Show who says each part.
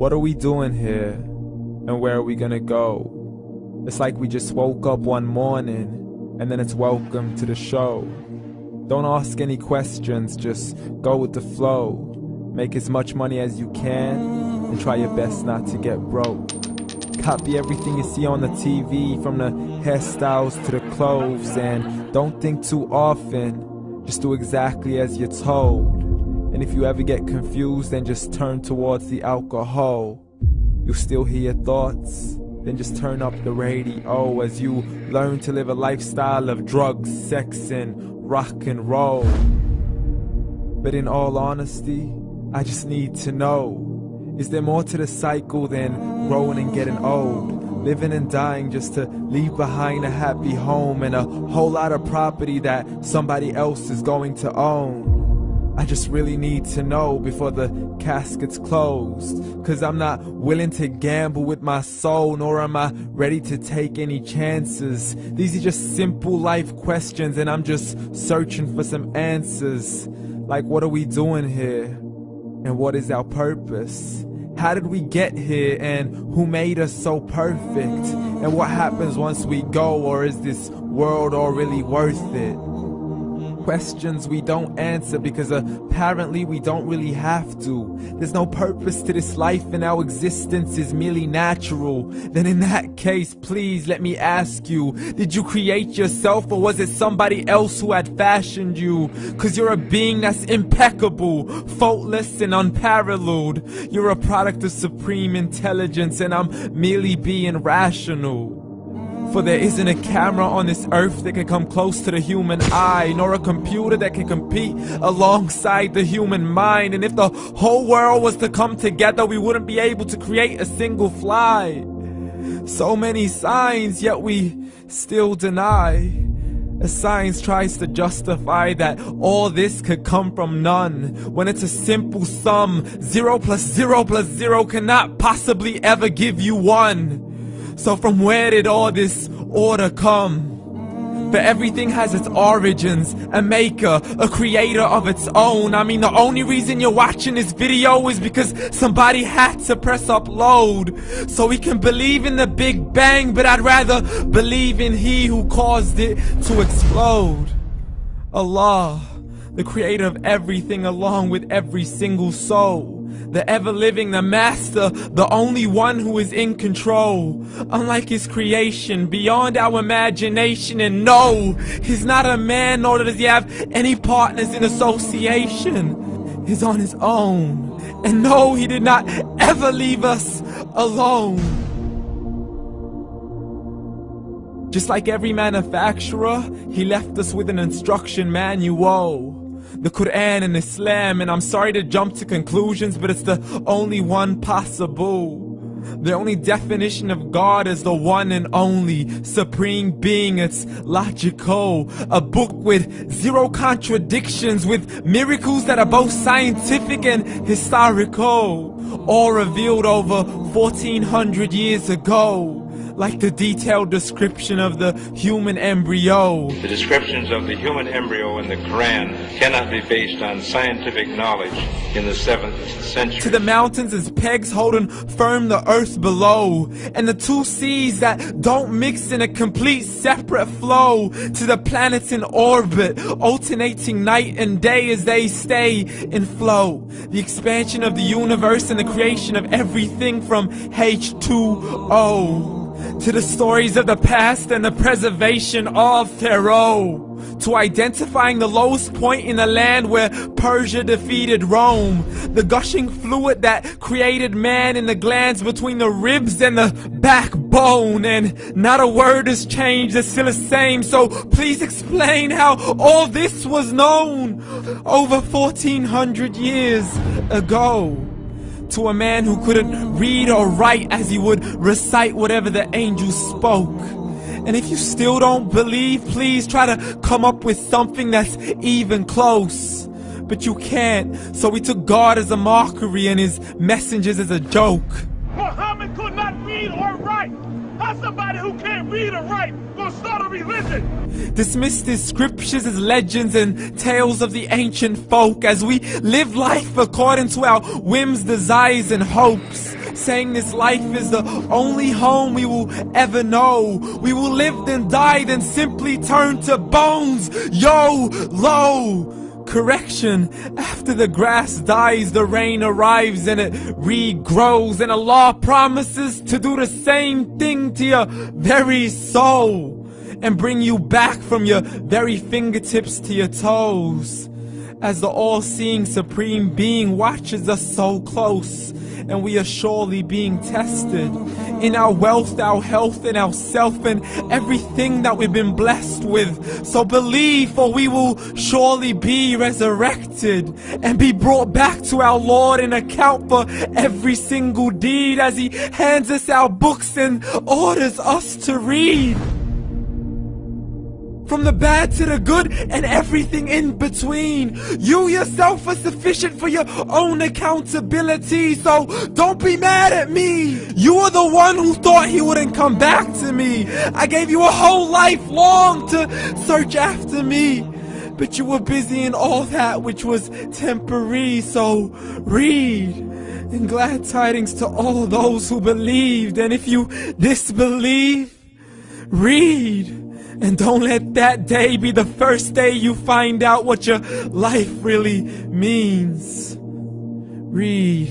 Speaker 1: What are we doing here? And where are we gonna go? It's like we just woke up one morning and then it's welcome to the show. Don't ask any questions, just go with the flow. Make as much money as you can and try your best not to get broke. Copy everything you see on the TV, from the hairstyles to the clothes, and don't think too often, just do exactly as you're told. And if you ever get confused, then just turn towards the alcohol. You'll still hear your thoughts, then just turn up the radio as you learn to live a lifestyle of drugs, sex, and rock and roll. But in all honesty, I just need to know, is there more to the cycle than growing and getting old? Living and dying just to leave behind a happy home and a whole lot of property that somebody else is going to own. I just really need to know before the casket's closed, 'cause I'm not willing to gamble with my soul, nor am I ready to take any chances. These are just simple life questions and I'm just searching for some answers. Like, what are we doing here? And what is our purpose? How did we get here, and who made us so perfect? And what happens once we go, or is this world all really worth it? Questions we don't answer because apparently we don't really have to. There's no purpose to this life and our existence is merely natural. Then in that case, please let me ask you, did you create yourself, or was it somebody else who had fashioned you? 'Cause you're a being that's impeccable, faultless and unparalleled. You're a product of supreme intelligence and I'm merely being rational. For there isn't a camera on this earth that can come close to the human eye, nor a computer that can compete alongside the human mind. And if the whole world was to come together, we wouldn't be able to create a single fly. So many signs, yet we still deny. As science tries to justify that all this could come from none, when it's a simple sum. 0 plus 0 plus 0 cannot possibly ever give you 1. So from where did all this order come? For everything has its origins, a maker, a creator of its own. I mean, the only reason you're watching this video is because somebody had to press upload. So we can believe in the Big Bang, but I'd rather believe in He who caused it to explode. Allah, the creator of everything along with every single soul. The ever-living, the master, the only one who is in control. Unlike his creation, beyond our imagination. And no, he's not a man, nor does he have any partners in association. He's on his own. And no, he did not ever leave us alone. Just like every manufacturer, he left us with an instruction manual. The Quran and Islam, and I'm sorry to jump to conclusions, but it's the only one possible. The only definition of God is the one and only supreme being. It's logical, a book with 0 contradictions, with miracles that are both scientific and historical, all revealed over 1400 years ago. Like the detailed description of the human embryo.
Speaker 2: The descriptions of the human embryo in the Quran cannot be based on scientific knowledge in the 7th century.
Speaker 1: To the mountains as pegs holding firm the earth below, and the 2 seas that don't mix in a complete separate flow. To the planets in orbit, alternating night and day as they stay in flow. The expansion of the universe and the creation of everything from H2O. To the stories of the past and the preservation of Pharaoh. To identifying the lowest point in the land where Persia defeated Rome. The gushing fluid that created man in the glands between the ribs and the backbone. And not a word has changed, it's still the same. So please explain how all this was known over 1400 years ago. To a man who couldn't read or write as he would recite whatever the angels spoke. And if you still don't believe, please try to come up with something that's even close. But you can't, so we took God as a mockery and his messengers as a joke.
Speaker 3: Muhammad could not read or write. How's somebody who can't read or write gonna start a religion?
Speaker 1: Dismissed his scriptures as legends and tales of the ancient folk as we live life according to our whims, desires, and hopes. saying this life is the only home we will ever know. We will live then die, then simply turn to bones. YOLO! Correction, after the grass dies, the rain arrives and it regrows, and Allah promises to do the same thing to your very soul and bring you back from your very fingertips to your toes, as the all-seeing supreme being watches us so close, and we are surely being tested in our wealth, our health, and our self, and everything that we've been blessed with. So believe, for we will surely be resurrected and be brought back to our Lord and account for every single deed, as He hands us our books and orders us to read. From the bad to the good and everything in between. You yourself are sufficient for your own accountability, so don't be mad at me. You are the one who thought He wouldn't come back to me. I gave you a whole life long to search after me, but you were busy in all that which was temporary. So read, and glad tidings to all those who believed. And if you disbelieve, read. And don't let that day be the first day you find out what your life really means. Read.